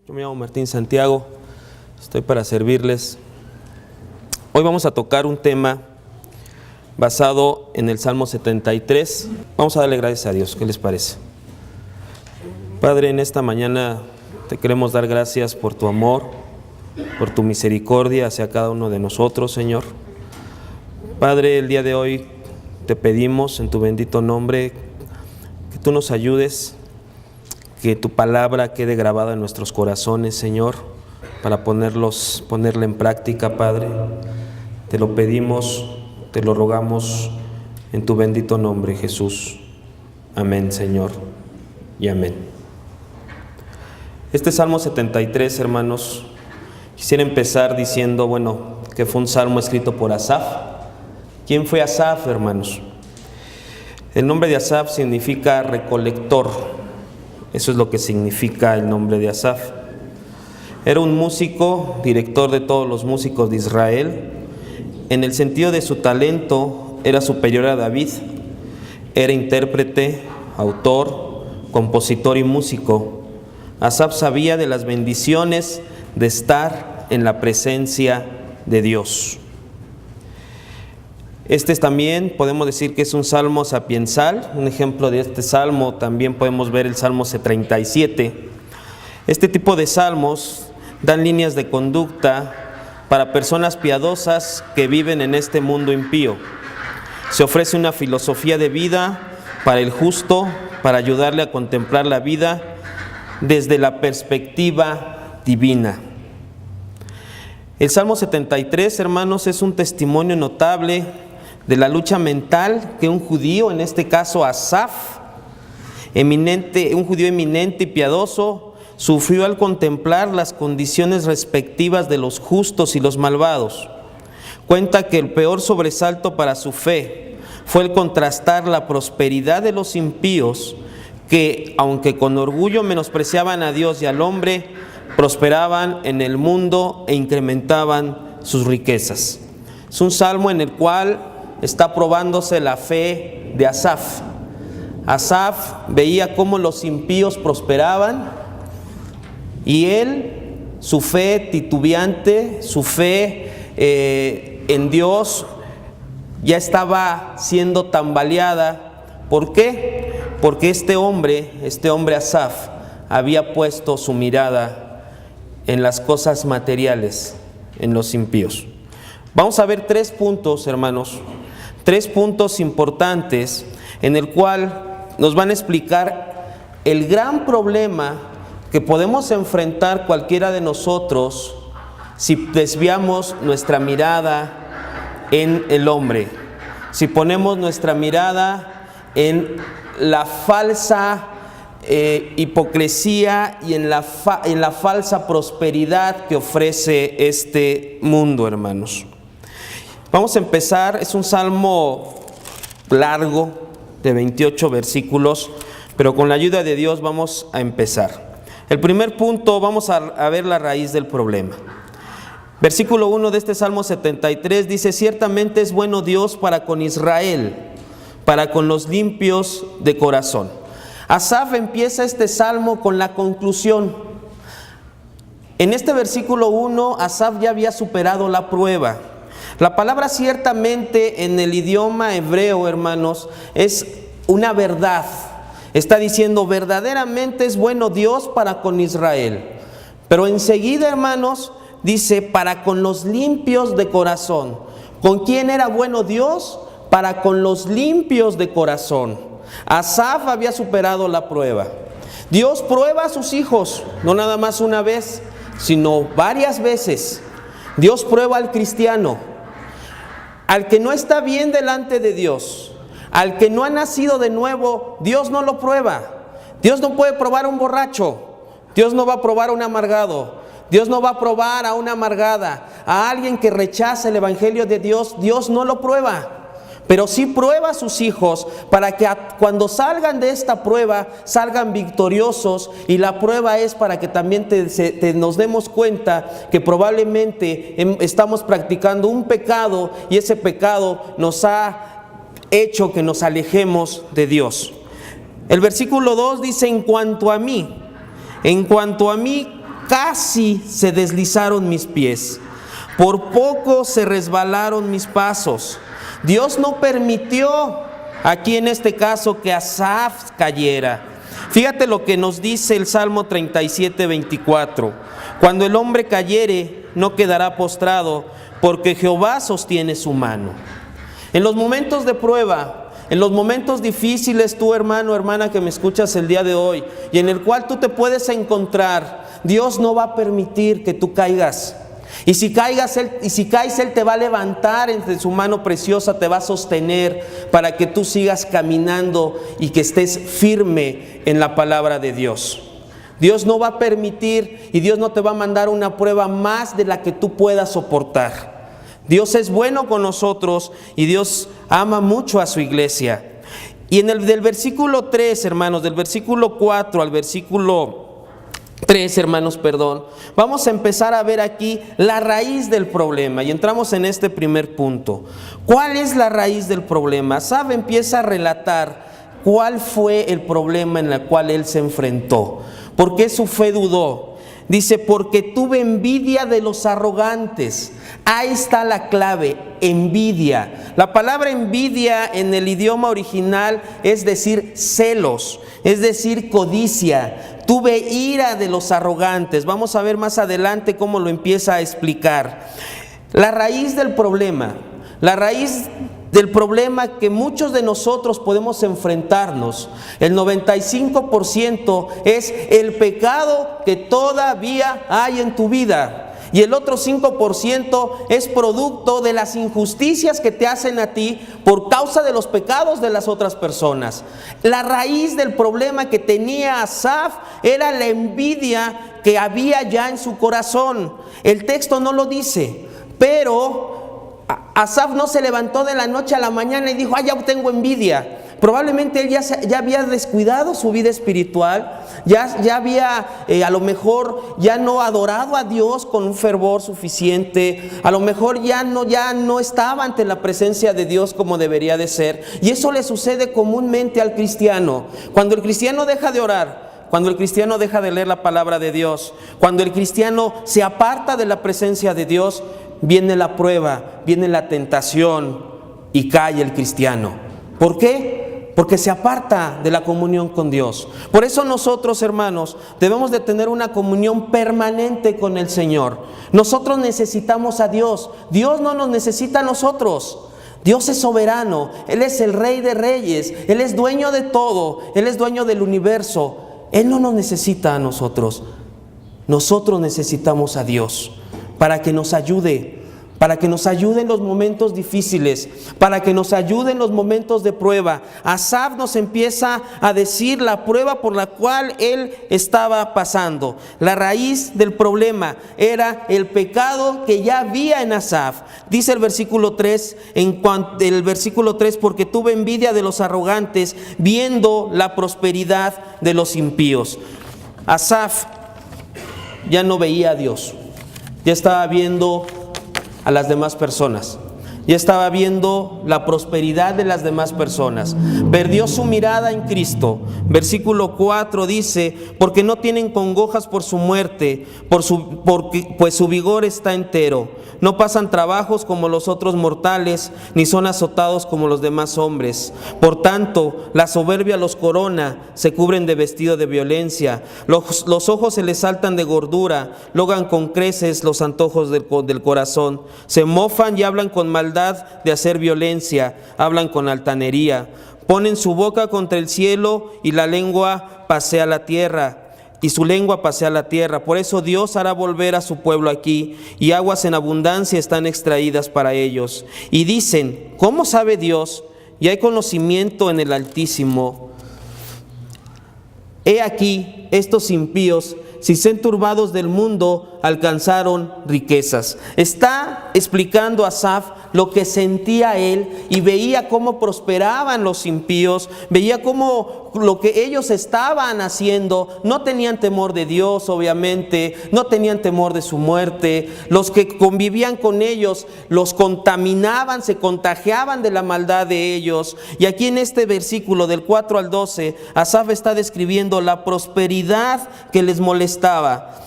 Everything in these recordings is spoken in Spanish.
Yo me llamo Martín Santiago, estoy para servirles. Hoy vamos a tocar un tema basado en el Salmo 73. Vamos a darle gracias a Dios, ¿qué les parece? Padre, en esta mañana te queremos dar gracias por tu amor, por tu misericordia hacia cada uno de nosotros, Señor. Padre, el día de hoy te pedimos en tu bendito nombre que tú nos ayudes, que tu palabra quede grabada en nuestros corazones, Señor, para ponerla en práctica, Padre. Te lo pedimos, te lo rogamos en tu bendito nombre, Jesús. Amén, Señor, y amén. Este Salmo 73, hermanos, quisiera empezar diciendo, que fue un salmo escrito por Asaf. ¿Quién fue Asaf, hermanos? El nombre de Asaf significa recolector. Eso es lo que significa el nombre de Asaf. Era un músico, director de todos los músicos de Israel. En el sentido de su talento, era superior a David. Era intérprete, autor, compositor y músico. Asaf sabía de las bendiciones de estar en la presencia de Dios. Este también podemos decir que es un salmo sapiensal. Un ejemplo de este salmo también podemos ver el Salmo 37. Este tipo de salmos dan líneas de conducta para personas piadosas que viven en este mundo impío. Se ofrece una filosofía de vida para el justo, para ayudarle a contemplar la vida desde la perspectiva divina. El Salmo 73, hermanos, es un testimonio notable de la lucha mental que un judío, en este caso Asaf, un judío eminente y piadoso, sufrió al contemplar las condiciones respectivas de los justos y los malvados. Cuenta que el peor sobresalto para su fe fue el contrastar la prosperidad de los impíos, que, aunque con orgullo menospreciaban a Dios y al hombre, prosperaban en el mundo e incrementaban sus riquezas. Es un salmo en el cual está probándose la fe de Asaf. Asaf veía cómo los impíos prosperaban y él, su fe titubeante, su fe en Dios ya estaba siendo tambaleada. ¿Por qué? Porque este hombre Asaf, había puesto su mirada en las cosas materiales, en los impíos. Vamos a ver 3 puntos, hermanos, 3 puntos importantes en el cual nos van a explicar el gran problema que podemos enfrentar cualquiera de nosotros si desviamos nuestra mirada en el hombre, si ponemos nuestra mirada en la falsa hipocresía y en la falsa prosperidad que ofrece este mundo, hermanos. Vamos a empezar, es un salmo largo de 28 versículos, pero con la ayuda de Dios vamos a empezar. El primer punto, vamos a ver la raíz del problema. Versículo 1 de este Salmo 73 dice: ciertamente es bueno Dios para con Israel, para con los limpios de corazón. Asaf empieza este salmo con la conclusión. En este versículo 1, Asaf ya había superado la prueba. La palabra ciertamente en el idioma hebreo, hermanos, es una verdad. Está diciendo, verdaderamente es bueno Dios para con Israel. Pero enseguida, hermanos, dice, para con los limpios de corazón. ¿Con quién era bueno Dios? Para con los limpios de corazón. Asaf había superado la prueba. Dios prueba a sus hijos, no nada más una vez, sino varias veces. Dios prueba al cristiano. Al que no está bien delante de Dios, al que no ha nacido de nuevo, Dios no lo prueba. Dios no puede probar a un borracho. Dios no va a probar a un amargado. Dios no va a probar a una amargada. A alguien que rechaza el evangelio de Dios, Dios no lo prueba. Pero sí prueba a sus hijos para que cuando salgan de esta prueba, salgan victoriosos. Y la prueba es para que también nos demos cuenta que probablemente estamos practicando un pecado y ese pecado nos ha hecho que nos alejemos de Dios. El versículo 2 dice: en cuanto a mí, casi se deslizaron mis pies, por poco se resbalaron mis pasos. Dios no permitió aquí en este caso que Asaf cayera. Fíjate lo que nos dice el Salmo 37, 24. Cuando el hombre cayere, no quedará postrado, porque Jehová sostiene su mano. En los momentos de prueba, en los momentos difíciles, tú hermano, hermana que me escuchas el día de hoy, y en el cual tú te puedes encontrar, Dios no va a permitir que tú caigas. Y si caes, Él te va a levantar entre su mano preciosa, te va a sostener para que tú sigas caminando y que estés firme en la palabra de Dios. Dios no va a permitir y Dios no te va a mandar una prueba más de la que tú puedas soportar. Dios es bueno con nosotros y Dios ama mucho a su iglesia. Y del versículo 3, hermanos, del versículo 4 al versículo 3, hermanos, vamos a empezar a ver aquí la raíz del problema y entramos en este primer punto. ¿Cuál es la raíz del problema? Asaf empieza a relatar cuál fue el problema en el cual él se enfrentó. ¿Por qué su fe dudó? Dice, porque tuve envidia de los arrogantes. Ahí está la clave, envidia. La palabra envidia en el idioma original es decir celos, es decir codicia. Tuve ira de los arrogantes. Vamos a ver más adelante cómo lo empieza a explicar. La raíz del problema que muchos de nosotros podemos enfrentarnos, el 95% es el pecado que todavía hay en tu vida. Y el otro 5% es producto de las injusticias que te hacen a ti por causa de los pecados de las otras personas. La raíz del problema que tenía Asaf era la envidia que había ya en su corazón. El texto no lo dice, pero Asaf no se levantó de la noche a la mañana y dijo, ya tengo envidia. Probablemente él ya había descuidado su vida espiritual, ya había a lo mejor ya no adorado a Dios con un fervor suficiente, a lo mejor ya no estaba ante la presencia de Dios como debería de ser. Y eso le sucede comúnmente al cristiano. Cuando el cristiano deja de orar, cuando el cristiano deja de leer la palabra de Dios, cuando el cristiano se aparta de la presencia de Dios, viene la prueba, viene la tentación y cae el cristiano. ¿Por qué? Porque se aparta de la comunión con Dios. Por eso nosotros, hermanos, debemos de tener una comunión permanente con el Señor. Nosotros necesitamos a Dios. Dios no nos necesita a nosotros. Dios es soberano. Él es el Rey de Reyes. Él es dueño de todo. Él es dueño del universo. Él no nos necesita a nosotros. Nosotros necesitamos a Dios para que nos ayude. Para que nos ayude en los momentos difíciles, para que nos ayude en los momentos de prueba. Asaf nos empieza a decir la prueba por la cual él estaba pasando. La raíz del problema era el pecado que ya había en Asaf. Dice el versículo 3, porque tuve envidia de los arrogantes, viendo la prosperidad de los impíos. Asaf ya no veía a Dios, ya estaba viendo a las demás personas. Ya estaba viendo la prosperidad de las demás personas. Perdió su mirada en Cristo. Versículo 4 dice, porque no tienen congojas por su muerte, pues su vigor está entero. No pasan trabajos como los otros mortales, ni son azotados como los demás hombres. Por tanto, la soberbia los corona, se cubren de vestido de violencia. Los ojos se les saltan de gordura, logran con creces los antojos del corazón. Se mofan y hablan con maldad de hacer violencia, hablan con altanería. Ponen su boca contra el cielo y la lengua pasea la tierra. Y su lengua pasea la tierra. Por eso Dios hará volver a su pueblo aquí, y aguas en abundancia están extraídas para ellos. Y dicen, ¿cómo sabe Dios? Y hay conocimiento en el Altísimo. He aquí, estos impíos, si son turbados del mundo, alcanzaron riquezas. Está explicando Asaf lo que sentía él y veía cómo prosperaban los impíos, veía cómo lo que ellos estaban haciendo, no tenían temor de Dios, obviamente, no tenían temor de su muerte. Los que convivían con ellos los contaminaban, se contagiaban de la maldad de ellos. Y aquí en este versículo del 4 al 12, Asaf está describiendo la prosperidad que les molestaba.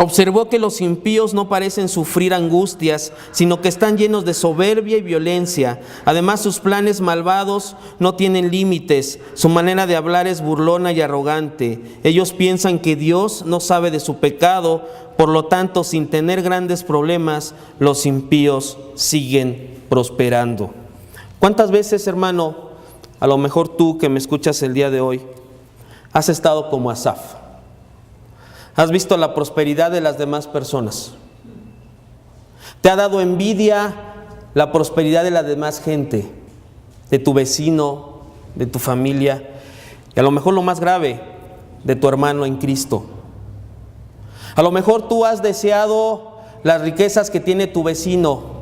Observó que los impíos no parecen sufrir angustias, sino que están llenos de soberbia y violencia. Además, sus planes malvados no tienen límites. Su manera de hablar es burlona y arrogante. Ellos piensan que Dios no sabe de su pecado, por lo tanto, sin tener grandes problemas, los impíos siguen prosperando. ¿Cuántas veces, hermano, a lo mejor tú que me escuchas el día de hoy, has estado como Asaf? Has visto la prosperidad de las demás personas. Te ha dado envidia la prosperidad de la demás gente, de tu vecino, de tu familia, y a lo mejor lo más grave, de tu hermano en Cristo. A lo mejor tú has deseado las riquezas que tiene tu vecino,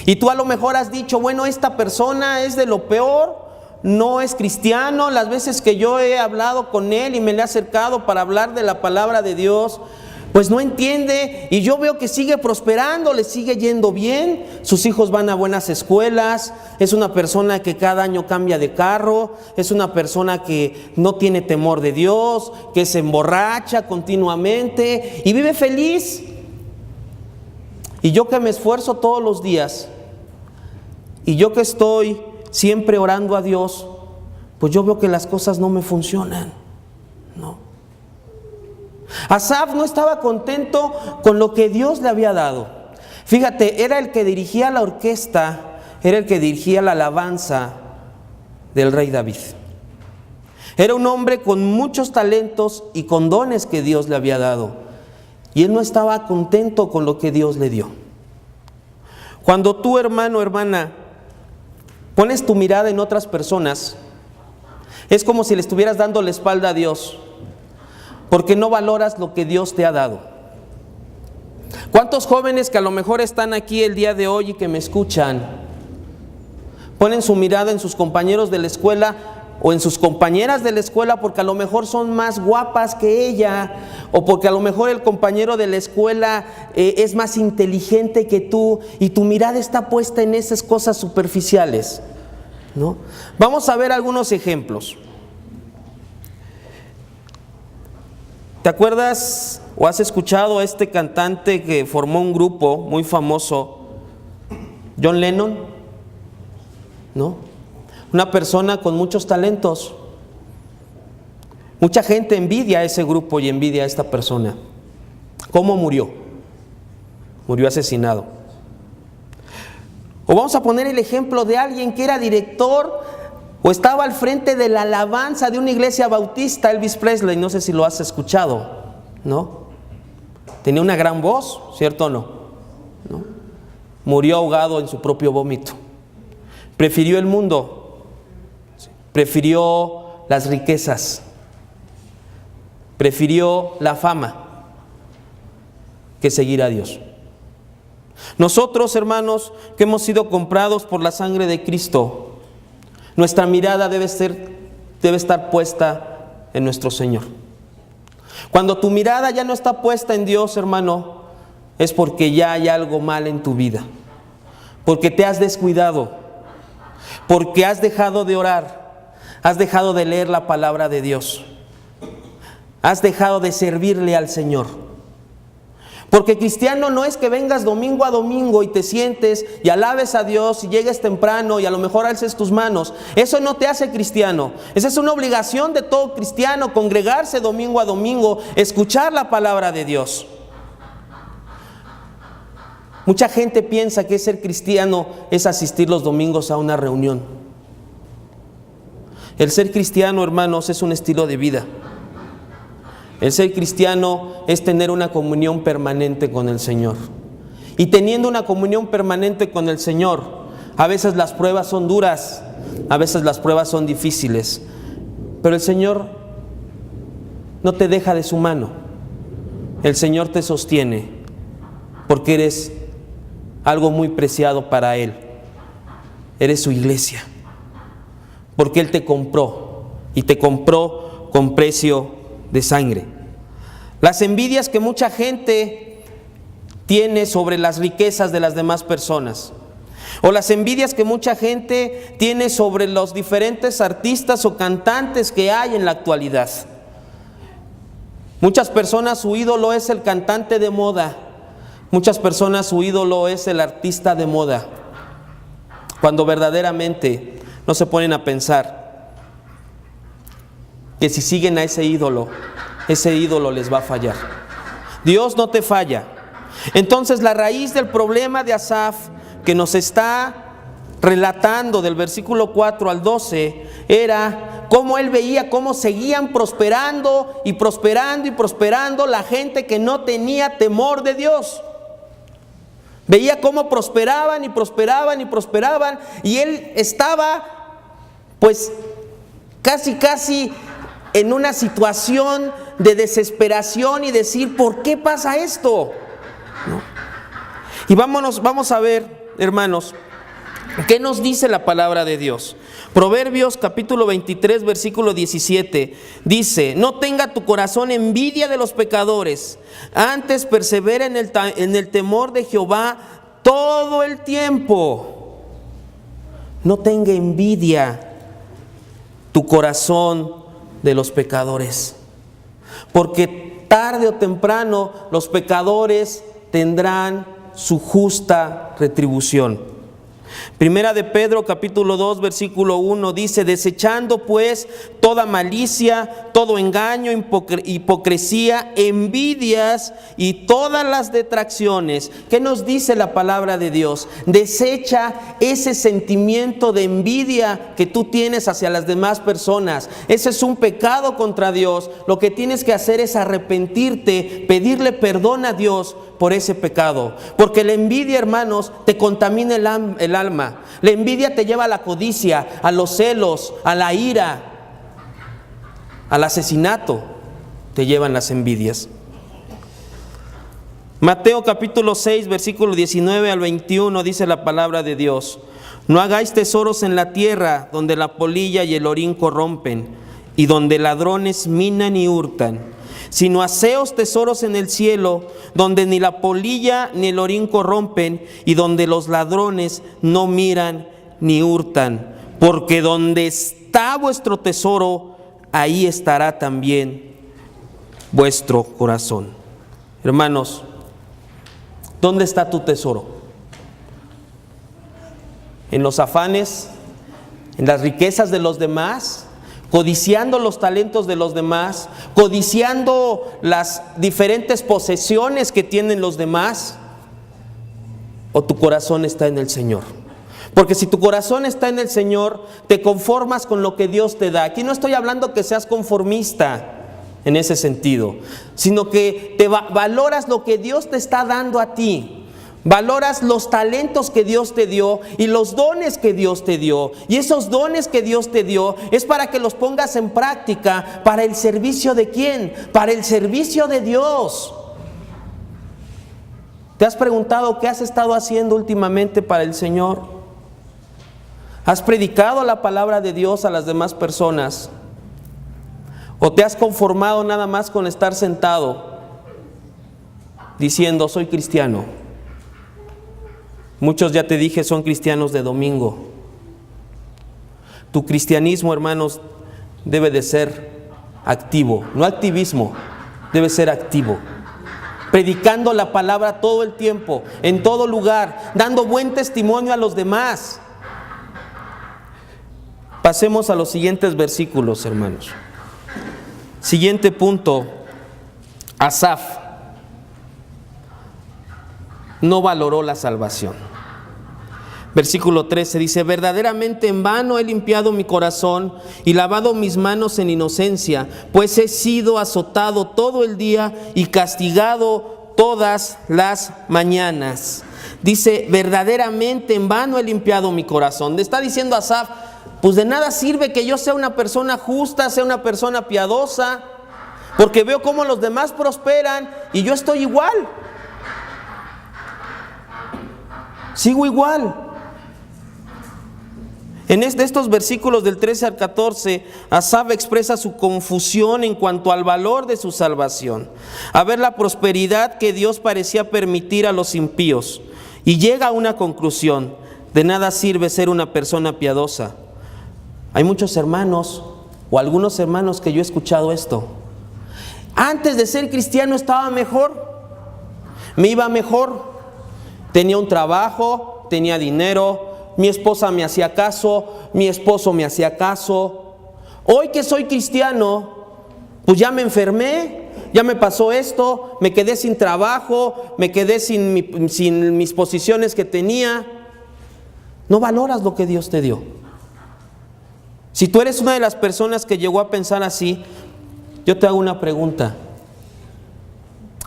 y tú a lo mejor has dicho, bueno, esta persona es de lo peor, no es cristiano. Las veces que yo he hablado con él y me le he acercado para hablar de la palabra de Dios, pues no entiende, y yo veo que sigue prosperando, le sigue yendo bien, sus hijos van a buenas escuelas, es una persona que cada año cambia de carro, es una persona que no tiene temor de Dios, que se emborracha continuamente y vive feliz. Y yo que me esfuerzo todos los días, y yo que estoy siempre orando a Dios, pues yo veo que las cosas no me funcionan, ¿no? Asaf no estaba contento con lo que Dios le había dado. Fíjate, era el que dirigía la orquesta, era el que dirigía la alabanza del rey David. Era un hombre con muchos talentos y con dones que Dios le había dado, y él no estaba contento con lo que Dios le dio. Cuando tú, hermano, hermana, pones tu mirada en otras personas, es como si le estuvieras dando la espalda a Dios, porque no valoras lo que Dios te ha dado. ¿Cuántos jóvenes que a lo mejor están aquí el día de hoy y que me escuchan, ponen su mirada en sus compañeros de la escuela o en sus compañeras de la escuela porque a lo mejor son más guapas que ella, o porque a lo mejor el compañero de la escuela es más inteligente que tú, y tu mirada está puesta en esas cosas superficiales, ¿no? Vamos a ver algunos ejemplos. ¿Te acuerdas o has escuchado a este cantante que formó un grupo muy famoso, John Lennon? ¿No? Una persona con muchos talentos. Mucha gente envidia a ese grupo y envidia a esta persona. ¿Cómo murió? Murió asesinado. O vamos a poner el ejemplo de alguien que era director o estaba al frente de la alabanza de una iglesia bautista, Elvis Presley. No sé si lo has escuchado, ¿no? Tenía una gran voz, ¿cierto o no? ¿No? Murió ahogado en su propio vómito. Prefirió el mundo, prefirió las riquezas, prefirió la fama que seguir a Dios. Nosotros, hermanos, que hemos sido comprados por la sangre de Cristo, nuestra mirada debe estar puesta en nuestro Señor. Cuando tu mirada ya no está puesta en Dios, hermano, es porque ya hay algo mal en tu vida, porque te has descuidado, porque has dejado de orar, has dejado de leer la palabra de Dios, has dejado de servirle al Señor. Porque cristiano no es que vengas domingo a domingo y te sientes y alabes a Dios y llegues temprano y a lo mejor alces tus manos. Eso no te hace cristiano. Esa es una obligación de todo cristiano, congregarse domingo a domingo, escuchar la palabra de Dios. Mucha gente piensa que ser cristiano es asistir los domingos a una reunión. El ser cristiano, hermanos, es un estilo de vida. El ser cristiano es tener una comunión permanente con el Señor. Y teniendo una comunión permanente con el Señor, a veces las pruebas son duras, a veces las pruebas son difíciles, pero el Señor no te deja de su mano. El Señor te sostiene porque eres algo muy preciado para Él. Eres su iglesia, porque Él te compró y te compró con precio de sangre. Las envidias que mucha gente tiene sobre las riquezas de las demás personas, o las envidias que mucha gente tiene sobre los diferentes artistas o cantantes que hay en la actualidad. Muchas personas su ídolo es el cantante de moda. Muchas personas su ídolo es el artista de moda. Cuando verdaderamente no se ponen a pensar que si siguen a ese ídolo les va a fallar. Dios no te falla. Entonces la raíz del problema de Asaf que nos está relatando del versículo 4 al 12 era cómo él veía cómo seguían prosperando y prosperando y prosperando la gente que no tenía temor de Dios. Veía cómo prosperaban y prosperaban y prosperaban, y él estaba pues casi en una situación de desesperación y decir, ¿por qué pasa esto? ¿No? Y vamos a ver, hermanos, ¿qué nos dice la palabra de Dios? Proverbios capítulo 23, versículo 17, dice, no tenga tu corazón envidia de los pecadores, antes persevera en el temor de Jehová todo el tiempo. No tenga envidia tu corazón de los pecadores, porque tarde o temprano los pecadores tendrán su justa retribución. Primera de Pedro capítulo 2 versículo 1 dice, desechando pues toda malicia, todo engaño, hipocresía, envidias y todas las detracciones. ¿Qué nos dice la palabra de Dios? Desecha ese sentimiento de envidia que tú tienes hacia las demás personas. Ese es un pecado contra Dios. Lo que tienes que hacer es arrepentirte, pedirle perdón a Dios por ese pecado, porque la envidia, hermanos, te contamina el alma. La envidia te lleva a la codicia, a los celos, a la ira, al asesinato. Te llevan las envidias. Mateo capítulo 6 versículo 19 al 21 dice la palabra de Dios, no hagáis tesoros en la tierra donde la polilla y el orín corrompen y donde ladrones minan y hurtan, sino haceos tesoros en el cielo, donde ni la polilla ni el orín corrompen, y donde los ladrones no miran ni hurtan. Porque donde está vuestro tesoro, ahí estará también vuestro corazón. Hermanos, ¿dónde está tu tesoro? ¿En los afanes? ¿En las riquezas de los demás? ¿Codiciando los talentos de los demás? ¿Codiciando las diferentes posesiones que tienen los demás? ¿O tu corazón está en el Señor? Porque si tu corazón está en el Señor, te conformas con lo que Dios te da. Aquí no estoy hablando que seas conformista en ese sentido, sino que valoras lo que Dios te está dando a ti. Valoras los talentos que Dios te dio y los dones que Dios te dio. Y esos dones que Dios te dio es para que los pongas en práctica para el servicio de ¿quién? Para el servicio de Dios. ¿Te has preguntado qué has estado haciendo últimamente para el Señor? ¿Has predicado la palabra de Dios a las demás personas? ¿O te has conformado nada más con estar sentado diciendo soy cristiano? Muchos, ya te dije, son cristianos de domingo. Tu cristianismo, hermanos, debe de ser activo, no activismo, debe ser activo. Predicando la palabra todo el tiempo, en todo lugar, dando buen testimonio a los demás. Pasemos a los siguientes versículos, hermanos. Siguiente punto, Asaf no valoró la salvación. Versículo 13 dice, verdaderamente en vano he limpiado mi corazón y lavado mis manos en inocencia, pues he sido azotado todo el día y castigado todas las mañanas. Dice, verdaderamente en vano he limpiado mi corazón. Le está diciendo Asaf, pues de nada sirve que yo sea una persona justa, sea una persona piadosa, porque veo cómo los demás prosperan y yo estoy igual. Sigo igual. En estos versículos del 13 al 14, Asaf expresa su confusión en cuanto al valor de su salvación, a ver la prosperidad que Dios parecía permitir a los impíos, y llega a una conclusión: de nada sirve ser una persona piadosa. Hay muchos hermanos, o algunos hermanos, que yo he escuchado esto: Antes de ser cristiano estaba mejor, me iba mejor, tenía un trabajo, tenía dinero, mi esposa me hacía caso, mi esposo me hacía caso. Hoy que soy cristiano, pues ya me enfermé, ya me pasó esto, me quedé sin trabajo, me quedé sin mis posiciones que tenía. No valoras lo que Dios te dio. Si tú eres una de las personas que llegó a pensar así, yo te hago una pregunta.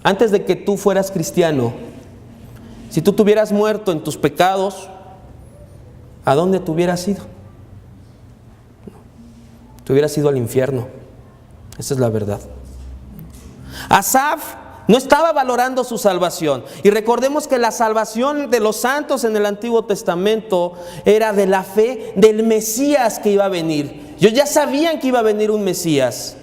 Antes de que tú fueras cristiano, si tú te hubieras muerto en tus pecados, ¿a dónde te hubieras ido? Te hubieras ido al infierno. Esa es la verdad. Asaf no estaba valorando su salvación. Y recordemos que la salvación de los santos en el Antiguo Testamento era de la fe del Mesías que iba a venir. Ellos ya sabían que iba a venir un Mesías.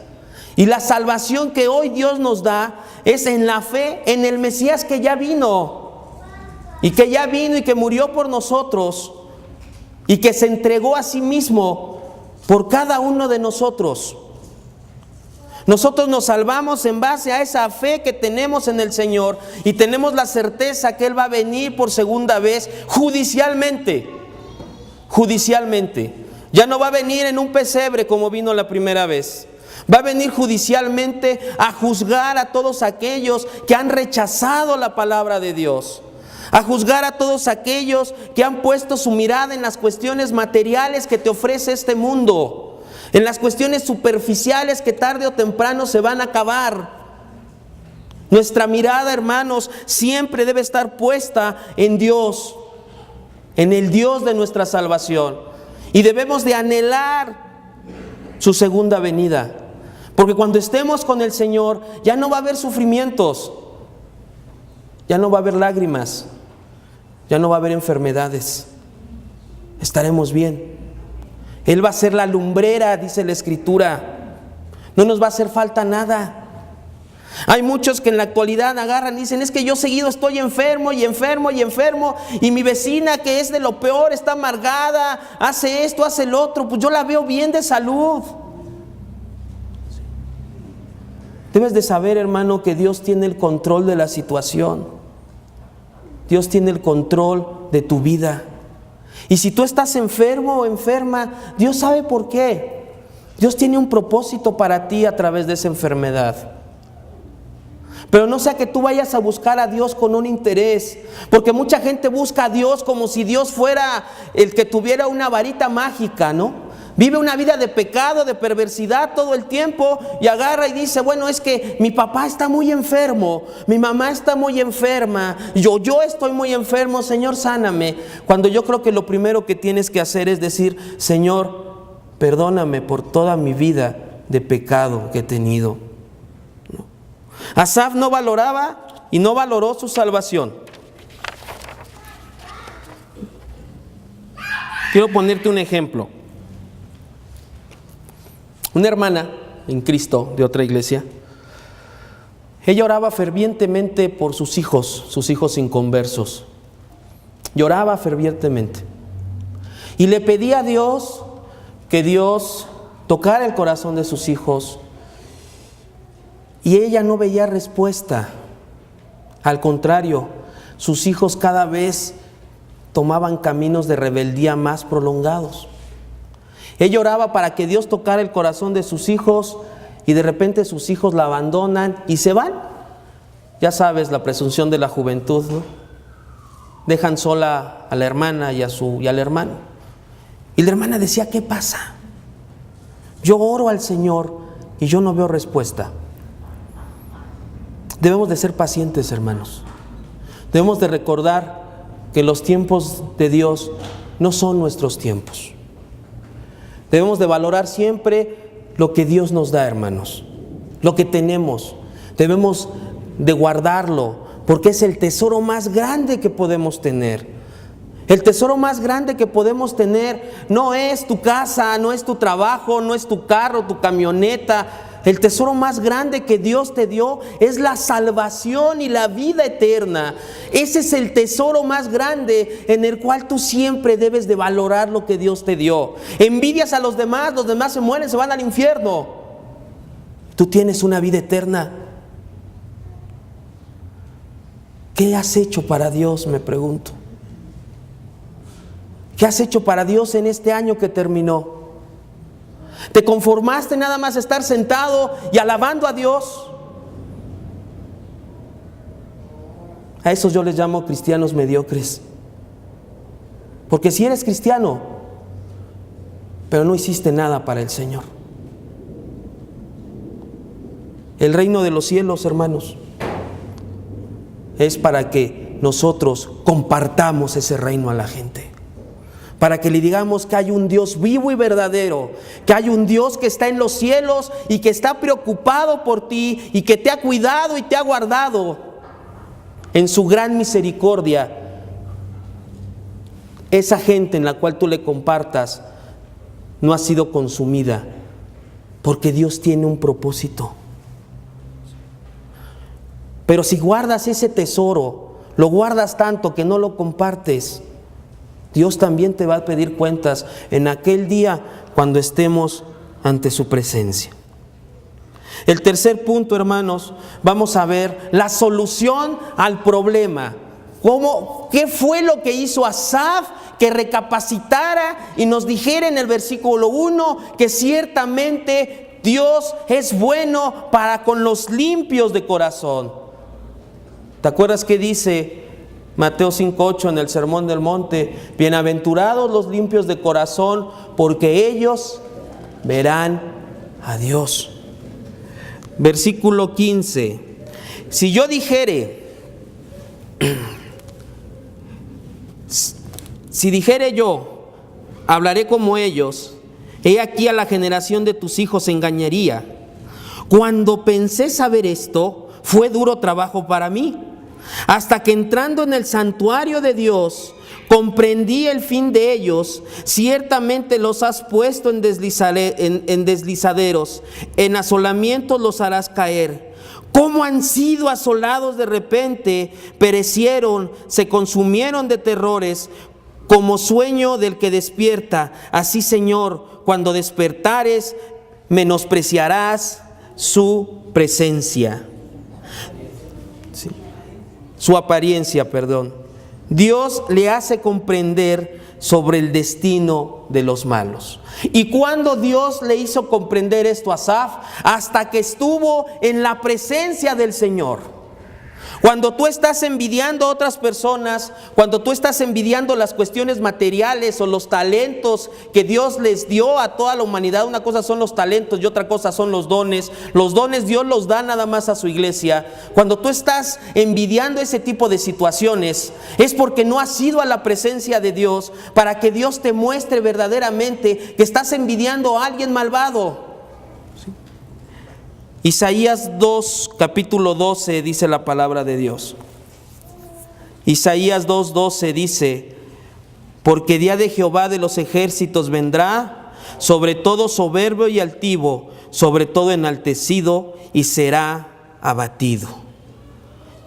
Y la salvación que hoy Dios nos da es en la fe en el Mesías que ya vino. Y que ya vino y que murió por nosotros. Y que se entregó a sí mismo por cada uno de nosotros. Nosotros nos salvamos en base a esa fe que tenemos en el Señor y tenemos la certeza que Él va a venir por segunda vez judicialmente. Judicialmente. Ya no va a venir en un pesebre como vino la primera vez. Va a venir judicialmente a juzgar a todos aquellos que han rechazado la palabra de Dios. A juzgar a todos aquellos que han puesto su mirada en las cuestiones materiales que te ofrece este mundo. En las cuestiones superficiales que tarde o temprano se van a acabar. Nuestra mirada, hermanos, siempre debe estar puesta en Dios, en el Dios de nuestra salvación. Y debemos de anhelar su segunda venida. Porque cuando estemos con el Señor, ya no va a haber sufrimientos, ya no va a haber lágrimas, ya no va a haber enfermedades. Estaremos bien. Él va a ser la lumbrera, dice la Escritura. No nos va a hacer falta nada. Hay muchos que en la actualidad agarran y dicen, es que yo seguido estoy enfermo y enfermo y enfermo, y mi vecina, que es de lo peor, está amargada, hace esto, hace el otro, pues yo la veo bien de salud. Debes de saber, hermano, que Dios tiene el control de la situación. Dios tiene el control de tu vida. Y si tú estás enfermo o enferma, Dios sabe por qué. Dios tiene un propósito para ti a través de esa enfermedad. Pero no sea que tú vayas a buscar a Dios con un interés, porque mucha gente busca a Dios como si Dios fuera el que tuviera una varita mágica, ¿no? Vive una vida de pecado, de perversidad todo el tiempo y agarra y dice, bueno, es que mi papá está muy enfermo, mi mamá está muy enferma, yo estoy muy enfermo, Señor, sáname. Cuando yo creo que lo primero que tienes que hacer es decir, Señor, perdóname por toda mi vida de pecado que he tenido. Asaf no valoraba y no valoró su salvación. Quiero ponerte un ejemplo. Una hermana en Cristo de otra iglesia, ella oraba fervientemente por sus hijos inconversos. Lloraba fervientemente. Y le pedía a Dios que Dios tocara el corazón de sus hijos. Y ella no veía respuesta. Al contrario, sus hijos cada vez tomaban caminos de rebeldía más prolongados. Ella oraba para que Dios tocara el corazón de sus hijos y de repente sus hijos la abandonan y se van. Ya sabes, la presunción de la juventud, ¿no? Dejan sola a la hermana y al hermano. Y la hermana decía, ¿qué pasa? Yo oro al Señor y yo no veo respuesta. Debemos de ser pacientes, hermanos. Debemos de recordar que los tiempos de Dios no son nuestros tiempos. Debemos de valorar siempre lo que Dios nos da, hermanos. Lo que tenemos. Debemos de guardarlo, porque es el tesoro más grande que podemos tener. El tesoro más grande que podemos tener no es tu casa, no es tu trabajo, no es tu carro, tu camioneta. El tesoro más grande que Dios te dio es la salvación y la vida eterna. Ese es el tesoro más grande en el cual tú siempre debes de valorar lo que Dios te dio. Envidias a los demás se mueren, se van al infierno. Tú tienes una vida eterna. ¿Qué has hecho para Dios? Me pregunto. ¿Qué has hecho para Dios en este año que terminó? ¿Te conformaste nada más a estar sentado y alabando a Dios? A esos yo les llamo cristianos mediocres. Porque si eres cristiano, pero no hiciste nada para el Señor. El reino de los cielos, hermanos, es para que nosotros compartamos ese reino a la gente. Para que le digamos que hay un Dios vivo y verdadero, que hay un Dios que está en los cielos y que está preocupado por ti y que te ha cuidado y te ha guardado en su gran misericordia. Esa gente en la cual tú le compartas no ha sido consumida, porque Dios tiene un propósito. Pero si guardas ese tesoro, lo guardas tanto que no lo compartes, Dios también te va a pedir cuentas en aquel día cuando estemos ante su presencia. El tercer punto, hermanos, vamos a ver la solución al problema. ¿Qué fue lo que hizo Asaf que recapacitara y nos dijera en el versículo 1 que ciertamente Dios es bueno para con los limpios de corazón? ¿Te acuerdas que dice Mateo 5:8 en el Sermón del Monte? Bienaventurados los limpios de corazón, porque ellos verán a Dios. Versículo 15. Si yo dijere yo, hablaré como ellos, he aquí a la generación de tus hijos engañaría. Cuando pensé saber esto, fue duro trabajo para mí, hasta que entrando en el santuario de Dios, comprendí el fin de ellos. Ciertamente los has puesto en deslizaderos, en asolamientos los harás caer. ¿Cómo han sido asolados de repente? Perecieron, se consumieron de terrores, como sueño del que despierta. Así, Señor, cuando despertares, menospreciarás su presencia. Sí. Su apariencia, perdón. Dios le hace comprender sobre el destino de los malos. ¿Y cuándo Dios le hizo comprender esto a Asaf? Hasta que estuvo en la presencia del Señor. Cuando tú estás envidiando a otras personas, cuando tú estás envidiando las cuestiones materiales o los talentos que Dios les dio a toda la humanidad, una cosa son los talentos y otra cosa son los dones. Los dones Dios los da nada más a su iglesia. Cuando tú estás envidiando ese tipo de situaciones, es porque no has ido a la presencia de Dios para que Dios te muestre verdaderamente que estás envidiando a alguien malvado. Isaías 2, capítulo 12, dice la palabra de Dios. Isaías 2:12 dice: porque día de Jehová de los ejércitos vendrá sobre todo soberbio y altivo, sobre todo enaltecido, y será abatido.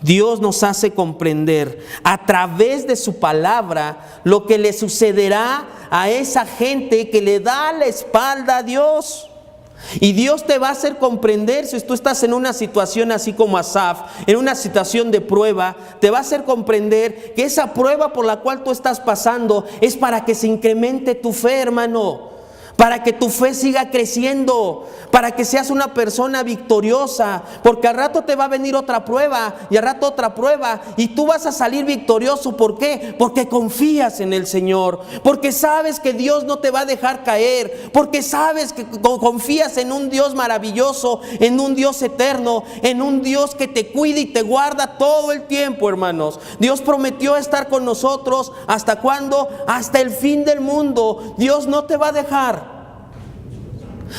Dios nos hace comprender a través de su palabra lo que le sucederá a esa gente que le da la espalda a Dios. Y Dios te va a hacer comprender, si tú estás en una situación así como Asaf, en una situación de prueba, te va a hacer comprender que esa prueba por la cual tú estás pasando es para que se incremente tu fe, hermano. Para que tu fe siga creciendo, para que seas una persona victoriosa, porque al rato te va a venir otra prueba y al rato otra prueba y tú vas a salir victorioso. ¿Por qué? Porque confías en el Señor, porque sabes que Dios no te va a dejar caer, porque sabes que confías en un Dios maravilloso, en un Dios eterno, en un Dios que te cuida y te guarda todo el tiempo, hermanos. Dios prometió estar con nosotros, ¿hasta cuándo? Hasta el fin del mundo. Dios no te va a dejar.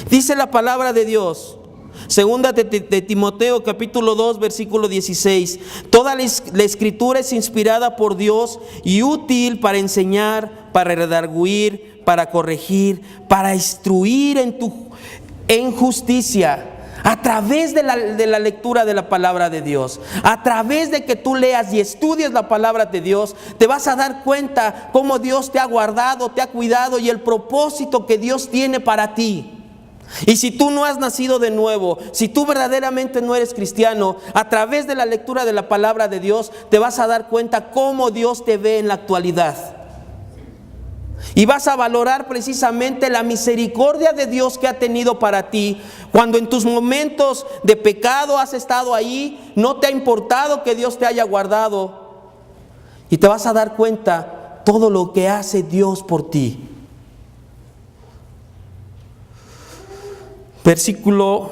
Dice la palabra de Dios, segunda de Timoteo capítulo 2 versículo 16: toda la escritura es inspirada por Dios y útil para enseñar, para redarguir, para corregir, para instruir en justicia. A través de la lectura de la palabra de Dios, a través de que tú leas y estudies la palabra de Dios, te vas a dar cuenta cómo Dios te ha guardado, te ha cuidado y el propósito que Dios tiene para ti. Y si tú no has nacido de nuevo, si tú verdaderamente no eres cristiano, a través de la lectura de la palabra de Dios te vas a dar cuenta cómo Dios te ve en la actualidad. Y vas a valorar precisamente la misericordia de Dios que ha tenido para ti. Cuando en tus momentos de pecado has estado ahí, no te ha importado que Dios te haya guardado. Y te vas a dar cuenta todo lo que hace Dios por ti. Versículo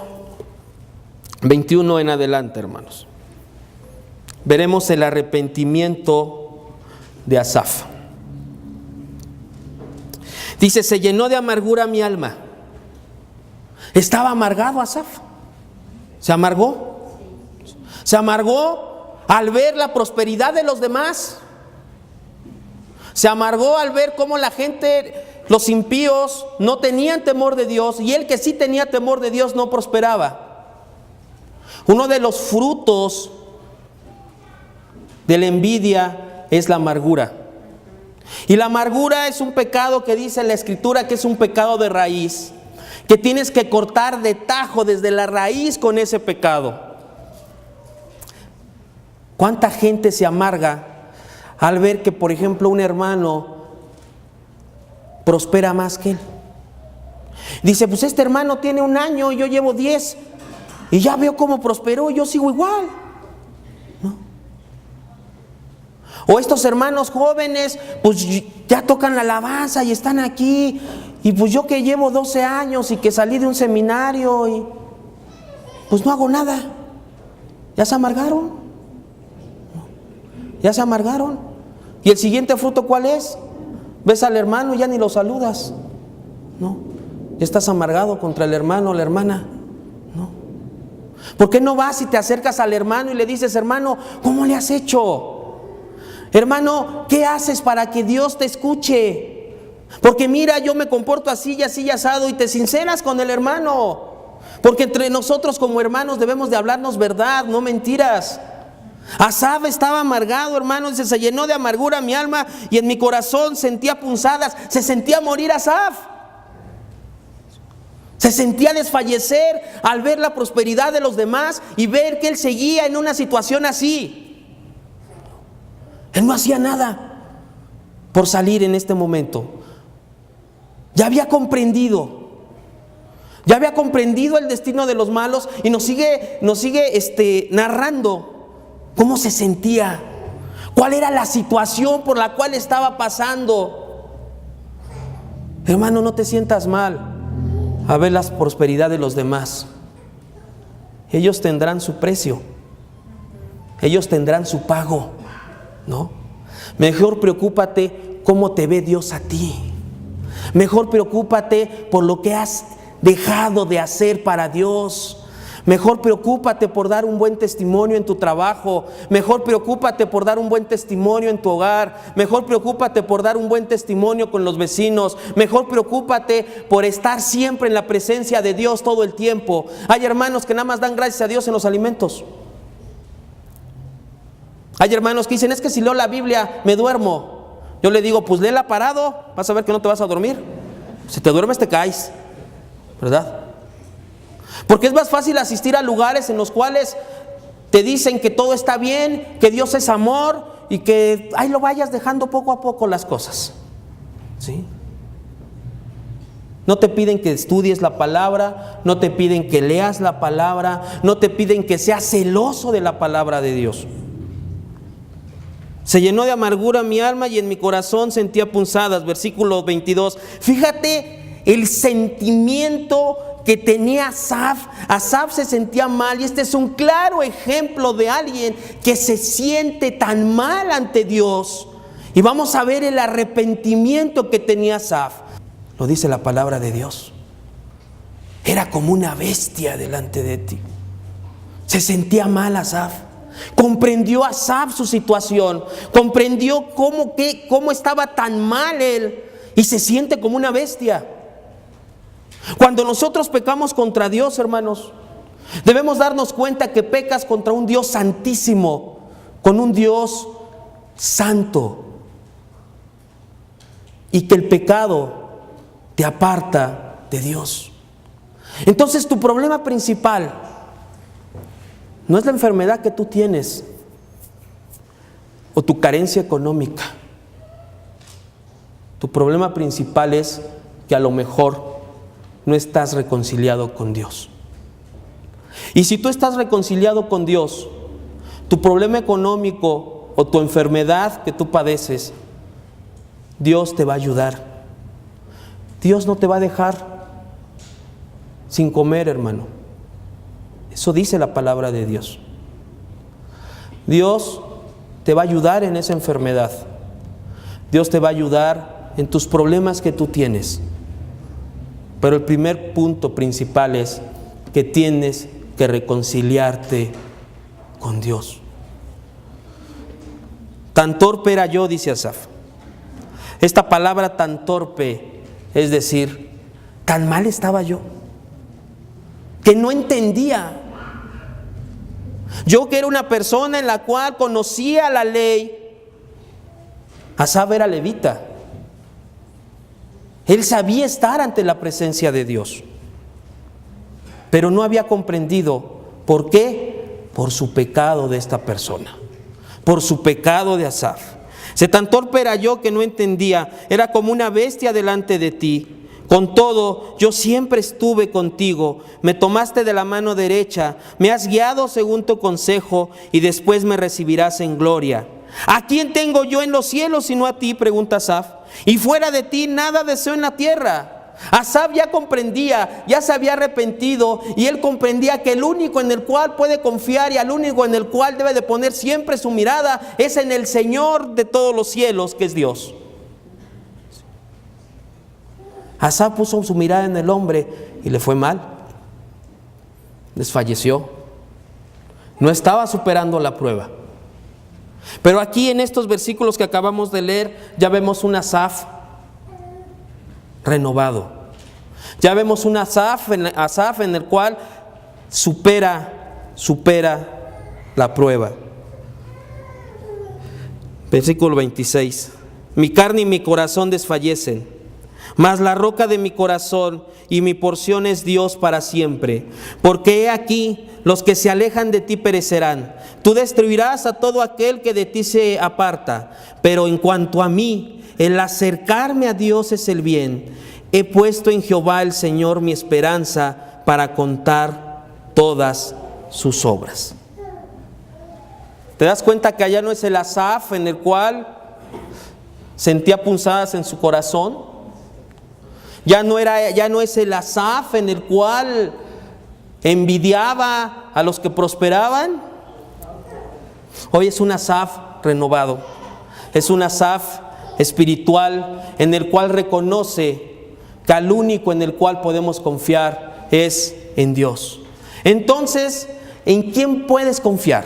21 en adelante, hermanos. Veremos el arrepentimiento de Asaf. Dice, se llenó de amargura mi alma. Estaba amargado Asaf. ¿Se amargó? Se amargó al ver la prosperidad de los demás. Se amargó al ver cómo la gente, los impíos, no tenían temor de Dios, y él que sí tenía temor de Dios no prosperaba. Uno de los frutos de la envidia es la amargura. Y la amargura es un pecado que dice la Escritura que es un pecado de raíz, que tienes que cortar de tajo desde la raíz con ese pecado. ¿Cuánta gente se amarga al ver que, por ejemplo, un hermano prospera más que él? Dice, pues este hermano tiene 1 año y yo llevo 10 y ya veo cómo prosperó y yo sigo igual, ¿no? O estos hermanos jóvenes, pues ya tocan la alabanza y están aquí, y pues yo que llevo 12 años y que salí de un seminario y pues no hago nada. ¿Ya se amargaron? ¿Ya se amargaron? ¿Y el siguiente fruto cuál es? Ves al hermano y ya ni lo saludas, ¿no? Ya estás amargado contra el hermano o la hermana, ¿no? ¿Por qué no vas y te acercas al hermano y le dices, hermano, ¿cómo le has hecho? Hermano, ¿qué haces para que Dios te escuche? Porque mira, yo me comporto así y así y asado, y te sinceras con el hermano. Porque entre nosotros como hermanos debemos de hablarnos verdad, no mentiras. Asaf estaba amargado, hermano, dice, se llenó de amargura mi alma y en mi corazón sentía punzadas. Se sentía morir Asaf. Se sentía desfallecer al ver la prosperidad de los demás y ver que él seguía en una situación así. Él no hacía nada por salir en este momento. Ya había comprendido el destino de los malos y nos sigue narrando cómo se sentía, cuál era la situación por la cual estaba pasando. Hermano, no te sientas mal a ver la prosperidad de los demás. Ellos tendrán su precio, ellos tendrán su pago, ¿no? Mejor preocúpate cómo te ve Dios a ti. Mejor preocúpate por lo que has dejado de hacer para Dios. Mejor preocúpate por dar un buen testimonio en tu trabajo. Mejor preocúpate por dar un buen testimonio en tu hogar. Mejor preocúpate por dar un buen testimonio con los vecinos. Mejor preocúpate por estar siempre en la presencia de Dios todo el tiempo. Hay hermanos que nada más dan gracias a Dios en los alimentos. Hay hermanos que dicen, es que si leo la Biblia me duermo. Yo le digo, pues léela parado, vas a ver que no te vas a dormir. Si te duermes te caes, ¿verdad? Porque es más fácil asistir a lugares en los cuales te dicen que todo está bien, que Dios es amor y que ahí lo vayas dejando poco a poco las cosas, ¿sí? No te piden que estudies la palabra, no te piden que leas la palabra, no te piden que seas celoso de la palabra de Dios. Se llenó de amargura mi alma y en mi corazón sentía punzadas. Versículo 22. Fíjate el sentimiento que tenía Asaf. Asaf se sentía mal y este es un claro ejemplo de alguien que se siente tan mal ante Dios. Y vamos a ver el arrepentimiento que tenía Asaf. Lo dice la palabra de Dios. Era como una bestia delante de ti. Se sentía mal Asaf. Comprendió Asaf su situación, comprendió cómo estaba tan mal él y se siente como una bestia. Cuando nosotros pecamos contra Dios, hermanos, debemos darnos cuenta que pecas contra un Dios santísimo, con un Dios santo, y que el pecado te aparta de Dios. Entonces tu problema principal no es la enfermedad que tú tienes o tu carencia económica. Tu problema principal es que a lo mejor no estás reconciliado con Dios. Y si tú estás reconciliado con Dios, tu problema económico o tu enfermedad que tú padeces, Dios te va a ayudar. Dios no te va a dejar sin comer, hermano. Eso dice la palabra de Dios. Dios te va a ayudar en esa enfermedad. Dios te va a ayudar en tus problemas que tú tienes. Pero el primer punto principal es que tienes que reconciliarte con Dios. Tan torpe era yo, dice Asaf. Esta palabra tan torpe, es decir, tan mal estaba yo, que no entendía. Yo que era una persona en la cual conocía la ley. Asaf era levita. Él sabía estar ante la presencia de Dios, pero no había comprendido. ¿Por qué? Por su pecado de esta persona, por su pecado de Asaf. Se tan torpe era yo que no entendía, era como una bestia delante de ti. Con todo, yo siempre estuve contigo, me tomaste de la mano derecha, me has guiado según tu consejo y después me recibirás en gloria. ¿A quién tengo yo en los cielos sino a ti?, pregunta Asaf. Y fuera de ti nada deseo en la tierra. Asaf ya comprendía, ya se había arrepentido y él comprendía que el único en el cual puede confiar y al único en el cual debe de poner siempre su mirada es en el Señor de todos los cielos, que es Dios. Asaf puso su mirada en el hombre y le fue mal. Desfalleció. No estaba superando la prueba. Pero aquí en estos versículos que acabamos de leer ya vemos un Asaf renovado. Ya vemos un Asaf en el cual supera la prueba. Versículo 26. Mi carne y mi corazón desfallecen, mas la roca de mi corazón y mi porción es Dios para siempre. Porque he aquí, los que se alejan de ti perecerán. Tú destruirás a todo aquel que de ti se aparta. Pero en cuanto a mí, el acercarme a Dios es el bien. He puesto en Jehová el Señor mi esperanza para contar todas sus obras. ¿Te das cuenta que allá no es el Asaf en el cual sentía punzadas en su corazón? Ya no es el Asaf en el cual envidiaba a los que prosperaban. Hoy es un Asaf renovado. Es un Asaf espiritual en el cual reconoce que al único en el cual podemos confiar es en Dios. Entonces, ¿en quién puedes confiar?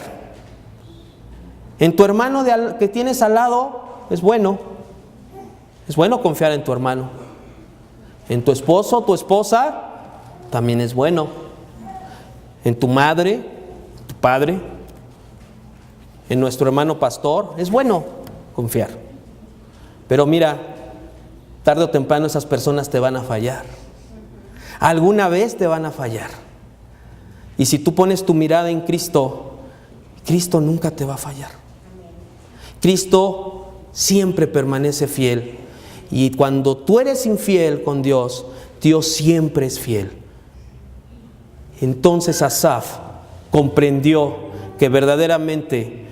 En tu hermano que tienes al lado. Es bueno confiar en tu hermano. En tu esposo, tu esposa, también es bueno. En tu madre, tu padre, en nuestro hermano pastor, es bueno confiar. Pero mira, tarde o temprano esas personas te van a fallar. Alguna vez te van a fallar. Y si tú pones tu mirada en Cristo, Cristo nunca te va a fallar. Cristo siempre permanece fiel. Y cuando tú eres infiel con Dios, Dios siempre es fiel. Entonces Asaf comprendió que verdaderamente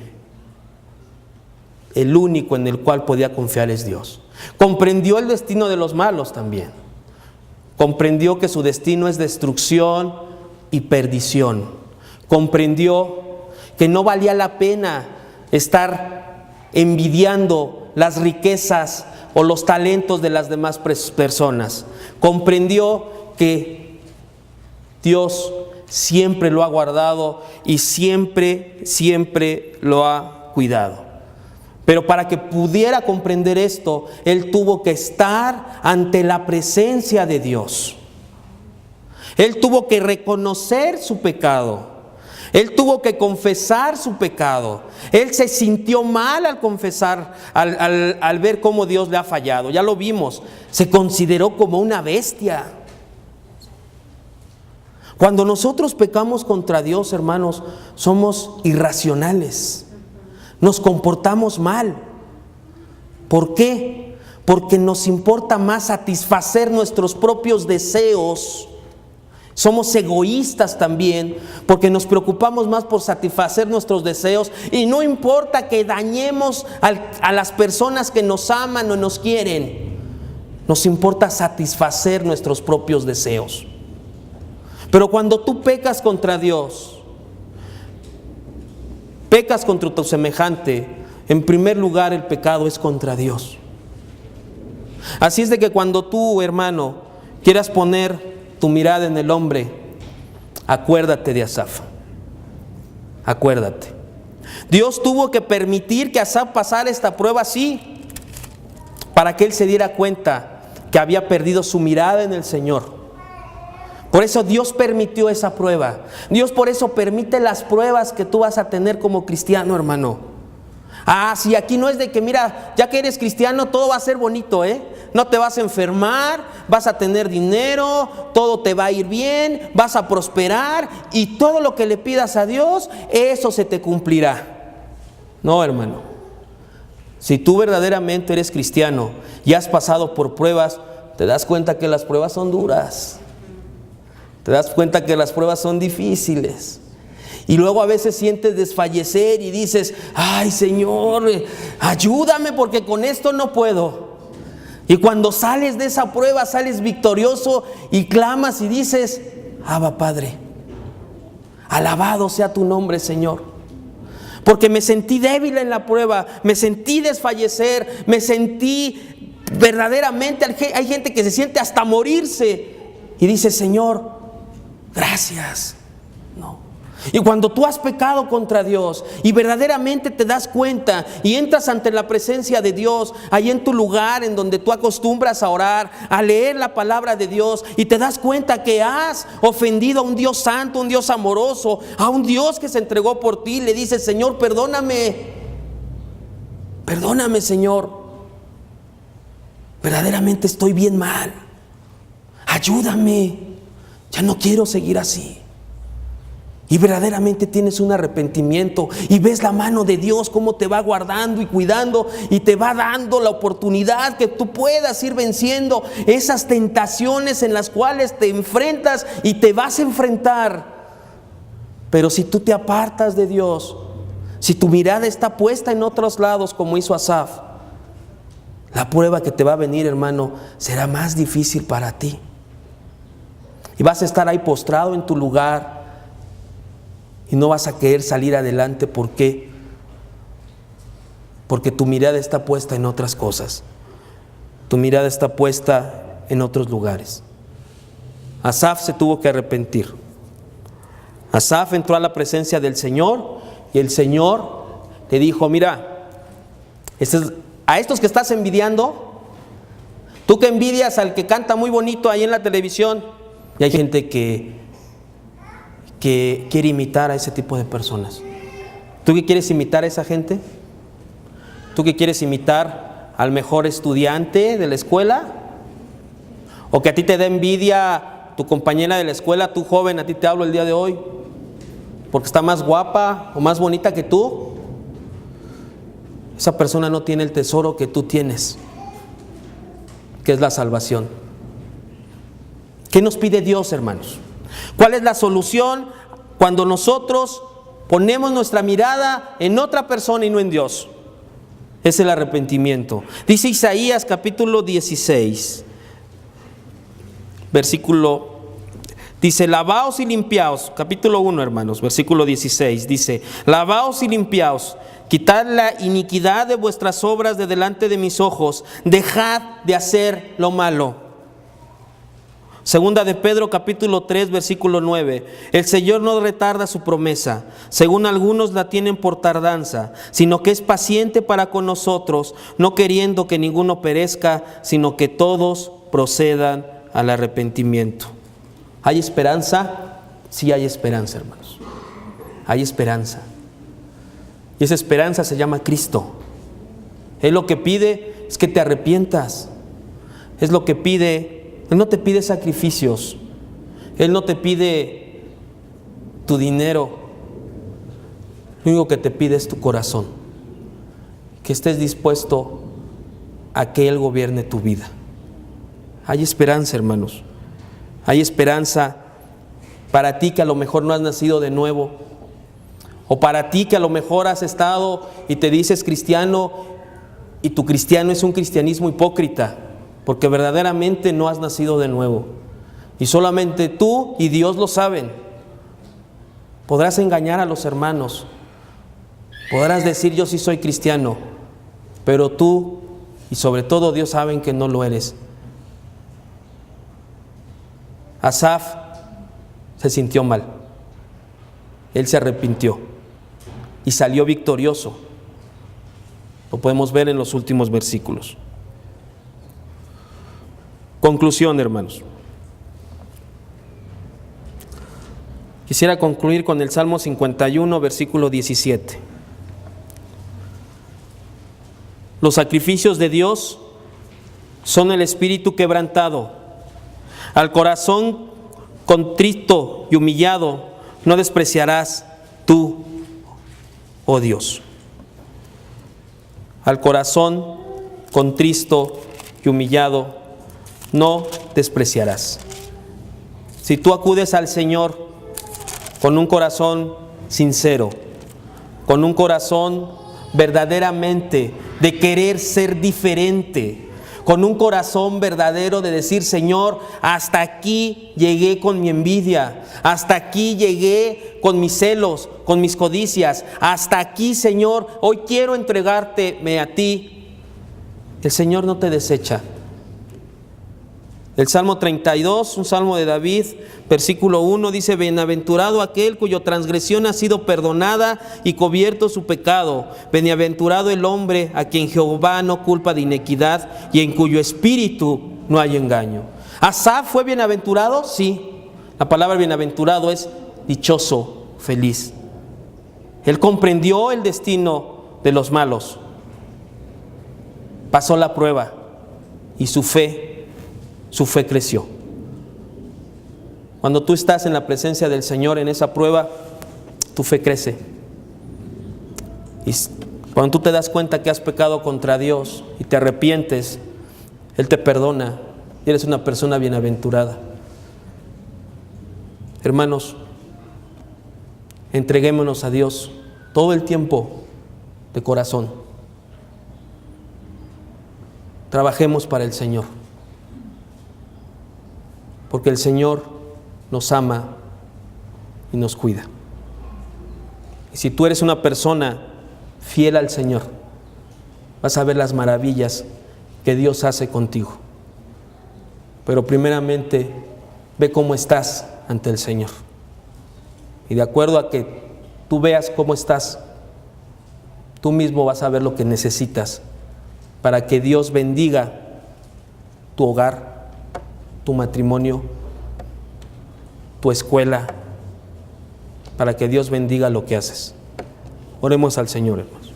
el único en el cual podía confiar es Dios. Comprendió el destino de los malos también. Comprendió que su destino es destrucción y perdición. Comprendió que no valía la pena estar envidiando las riquezas o los talentos de las demás personas. Comprendió que Dios siempre lo ha guardado y siempre lo ha cuidado. Pero para que pudiera comprender esto, él tuvo que estar ante la presencia de Dios. Él tuvo que reconocer su pecado. Él tuvo que confesar su pecado. Él se sintió mal al confesar, al ver cómo Dios le ha fallado. Ya lo vimos, se consideró como una bestia. Cuando nosotros pecamos contra Dios, hermanos, somos irracionales. Nos comportamos mal. ¿Por qué? Porque nos importa más satisfacer nuestros propios deseos. Somos egoístas también, porque nos preocupamos más por satisfacer nuestros deseos, y no importa que dañemos a las personas que nos aman o nos quieren, nos importa satisfacer nuestros propios deseos. Pero cuando tú pecas contra Dios, pecas contra tu semejante, en primer lugar el pecado es contra Dios. Así es de que cuando tú, hermano, quieras poner tu mirada en el hombre, acuérdate de Asaf. Acuérdate. Dios tuvo que permitir que Asaf pasara esta prueba así, para que él se diera cuenta que había perdido su mirada en el Señor. Por eso Dios permitió esa prueba. Dios por eso permite las pruebas que tú vas a tener como cristiano, hermano. Si aquí no es de que, mira, ya que eres cristiano, todo va a ser bonito, no te vas a enfermar, vas a tener dinero, todo te va a ir bien, vas a prosperar, y todo lo que le pidas a Dios, eso se te cumplirá. No, hermano. Si tú verdaderamente eres cristiano y has pasado por pruebas, te das cuenta que las pruebas son duras. Te das cuenta que las pruebas son difíciles. Y luego a veces sientes desfallecer y dices, ay Señor, ayúdame porque con esto no puedo. Y cuando sales de esa prueba, sales victorioso y clamas y dices, Abba Padre, alabado sea tu nombre, Señor. Porque me sentí débil en la prueba, me sentí desfallecer, me sentí verdaderamente, hay gente que se siente hasta morirse y dice, Señor, gracias. No. Y cuando tú has pecado contra Dios y verdaderamente te das cuenta y entras ante la presencia de Dios, ahí en tu lugar en donde tú acostumbras a orar, a leer la palabra de Dios, y te das cuenta que has ofendido a un Dios santo, un Dios amoroso, a un Dios que se entregó por ti, le dices, Señor, perdóname, perdóname, Señor, verdaderamente estoy bien mal, ayúdame, ya no quiero seguir así. Y verdaderamente tienes un arrepentimiento y ves la mano de Dios cómo te va guardando y cuidando y te va dando la oportunidad que tú puedas ir venciendo esas tentaciones en las cuales te enfrentas y te vas a enfrentar. Pero si tú te apartas de Dios, si tu mirada está puesta en otros lados como hizo Asaf, la prueba que te va a venir, hermano, será más difícil para ti. Y vas a estar ahí postrado en tu lugar y no vas a querer salir adelante. ¿Por qué? Porque tu mirada está puesta en otras cosas. Tu mirada está puesta en otros lugares. Asaf se tuvo que arrepentir. Asaf entró a la presencia del Señor y el Señor le dijo, mira, a estos que estás envidiando, tú que envidias al que canta muy bonito ahí en la televisión, y hay gente que quiere imitar a ese tipo de personas. ¿Tú que quieres imitar a esa gente? ¿Tú que quieres imitar al mejor estudiante de la escuela? ¿O que a ti te da envidia tu compañera de la escuela, tú joven, a ti te hablo el día de hoy, porque está más guapa o más bonita que tú? Esa persona no tiene el tesoro que tú tienes, que es la salvación. ¿Qué nos pide Dios, hermanos? ¿Cuál es la solución cuando nosotros ponemos nuestra mirada en otra persona y no en Dios? Es el arrepentimiento. Dice Isaías capítulo 16, versículo, dice, lavaos y limpiaos, capítulo 1, hermanos, versículo 16, dice, lavaos y limpiaos, quitad la iniquidad de vuestras obras de delante de mis ojos, dejad de hacer lo malo. Segunda de Pedro capítulo 3 versículo 9, el Señor no retarda su promesa, según algunos la tienen por tardanza, sino que es paciente para con nosotros, no queriendo que ninguno perezca, sino que todos procedan al arrepentimiento. ¿Hay esperanza? Sí hay esperanza, hermanos. Hay esperanza. Y esa esperanza se llama Cristo. Él lo que pide es que te arrepientas. Es lo que pide. Él no te pide sacrificios. Él no te pide tu dinero. Lo único que te pide es tu corazón, que estés dispuesto a que Él gobierne tu vida. Hay esperanza, hermanos. Hay esperanza para ti que a lo mejor no has nacido de nuevo, o para ti que a lo mejor has estado y te dices cristiano y tu cristiano es un cristianismo hipócrita, porque verdaderamente no has nacido de nuevo. Y solamente tú y Dios lo saben. Podrás engañar a los hermanos, podrás decir yo sí soy cristiano, pero tú y sobre todo Dios saben que no lo eres. Asaf se sintió mal, él se arrepintió y salió victorioso. Lo podemos ver en los últimos versículos. Conclusión, hermanos. Quisiera concluir con el Salmo 51, versículo 17. Los sacrificios de Dios son el espíritu quebrantado. Al corazón contrito y humillado no despreciarás tú, oh Dios. Al corazón contrito y humillado no despreciarás. Si tú acudes al Señor con un corazón sincero, con un corazón verdaderamente de querer ser diferente, con un corazón verdadero de decir, Señor, hasta aquí llegué con mi envidia, hasta aquí llegué con mis celos, con mis codicias, hasta aquí, Señor, hoy quiero entregárteme a ti. El Señor no te desecha. El Salmo 32, un salmo de David, versículo 1, dice, bienaventurado aquel cuya transgresión ha sido perdonada y cubierto su pecado. Bienaventurado el hombre a quien Jehová no culpa de iniquidad y en cuyo espíritu no hay engaño. ¿Asaf fue bienaventurado? Sí. La palabra bienaventurado es dichoso, feliz. Él comprendió el destino de los malos. Pasó la prueba y su fe creció. Cuando tú estás en la presencia del Señor en esa prueba, tu fe crece. Y cuando tú te das cuenta que has pecado contra Dios y te arrepientes, Él te perdona y eres una persona bienaventurada. Hermanos, entreguémonos a Dios todo el tiempo de corazón. Trabajemos para el Señor, porque el Señor nos ama y nos cuida. Y si tú eres una persona fiel al Señor, vas a ver las maravillas que Dios hace contigo. Pero primeramente, ve cómo estás ante el Señor. Y de acuerdo a que tú veas cómo estás, tú mismo vas a ver lo que necesitas para que Dios bendiga tu hogar, tu matrimonio, tu escuela, para que Dios bendiga lo que haces. Oremos al Señor, hermanos.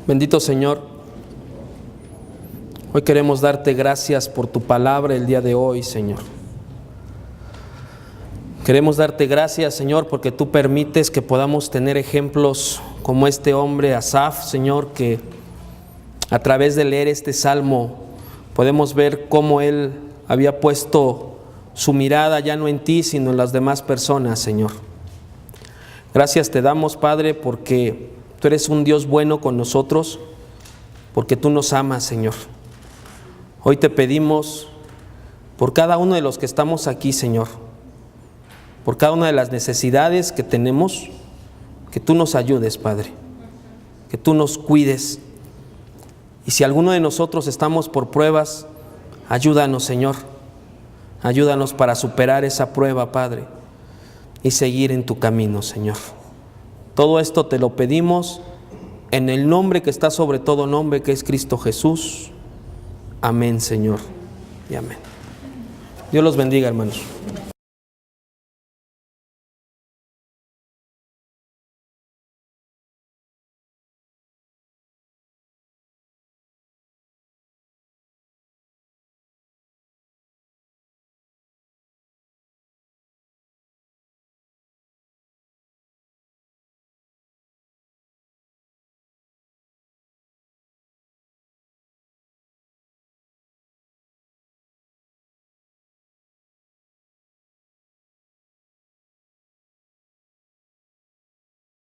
Bendito Señor, hoy queremos darte gracias por tu palabra el día de hoy, Señor. Queremos darte gracias, Señor, porque tú permites que podamos tener ejemplos como este hombre Asaf, Señor, que a través de leer este salmo podemos ver cómo él había puesto su mirada ya no en ti, sino en las demás personas, Señor. Gracias te damos, Padre, porque tú eres un Dios bueno con nosotros, porque tú nos amas, Señor. Hoy te pedimos por cada uno de los que estamos aquí, Señor, por cada una de las necesidades que tenemos, que tú nos ayudes, Padre, que tú nos cuides. Y si alguno de nosotros estamos por pruebas, ayúdanos, Señor. Ayúdanos para superar esa prueba, Padre, y seguir en tu camino, Señor. Todo esto te lo pedimos en el nombre que está sobre todo nombre, que es Cristo Jesús. Amén, Señor, y amén. Dios los bendiga, hermanos.